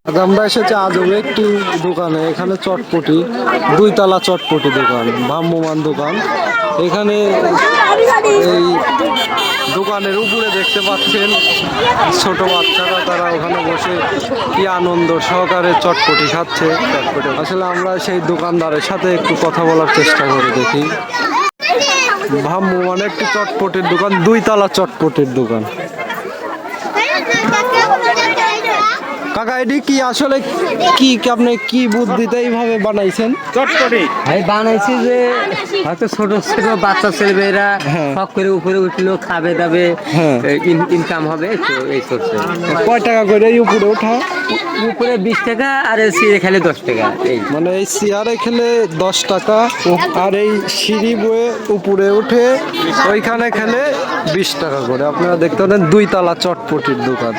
আজ আমরা এসেছি আজও একটি দোকানে। এখানে চটপটি, দুইতলা চটপটি দোকান, ভ্রাম্যমান দোকান। এখানে এই দোকানের উপরে দেখতে পাচ্ছেন ছোট বাচ্চারা, তারা ওখানে বসে কি আনন্দ সহকারে চটপটি খাচ্ছে। আসলে আমরা সেই দোকানদারের সাথে একটু কথা বলার চেষ্টা করে দেখি। ভ্রাম্যমান একটি চটপটির দোকান, দুইতলা চটপটির দোকান। কাকা এটি কি আসলে কি আপনি কি বুদ্ধিতে এইভাবে বানাইছেন চটপটি? আমি বানাইছি যে হয়তো ছোট ছোট বাচ্চা ছেলেমেয়েরা হ্যাঁ। শখ করে উপরে উঠলো, খাবে দাবে, হ্যাঁ। ইনকাম হবে, তো এই চলছে। কয় টাকা করে এই উপরে ওঠা? উপরে 20 টাকা আর সিঁড়ে খেলে 10 টাকা। এই মানে এই চেয়ারে খেলে 10 টাকা, আর এই সিঁড়ি বয়ে উপরে উঠে ওইখানে খেলে 20 টাকা করে। আপনারা দেখতে পারেন দুইতলা চটপটির দোকান।